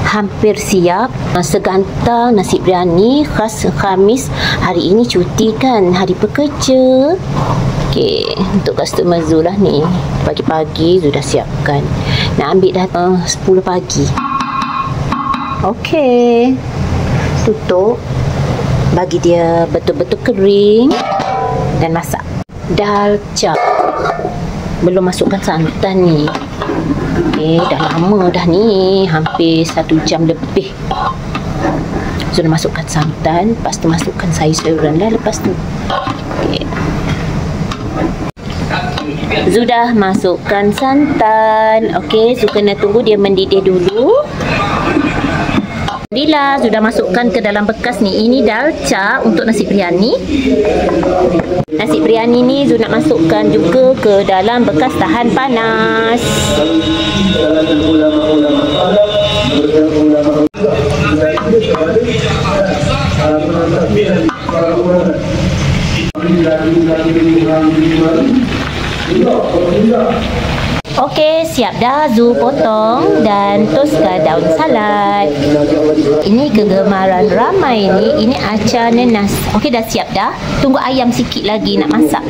hampir siap. Segantang nasi biryani khas Khamis. Hari ini cuti kan, hari pekerja. Okey, untuk customer Zul lah ni. Pagi-pagi sudah siapkan. Nak ambil dah 10 pagi. Okey. Tutup. Bagi dia betul-betul kering dan masak. Dalca. Belum masukkan santan ni. Dah lama dah ni, hampir 1 jam lebih. Sudah masukkan santan, lepas tu masukkan sayur-sayuran lah lepas tu. Sudah masukkan santan. Okey, so kena tunggu dia mendidih dulu. Bila sudah masukkan ke dalam bekas ni, ini dalca untuk nasi biryani. Nasi biryani ni Zul nak masukkan juga ke dalam bekas tahan panas. Okey, siap dah. Zul potong dan toskan daun salad. Ini kegemaran ramai ni. Ini acar nenas. Okey, dah siap dah. Tunggu ayam sikit lagi nak masak.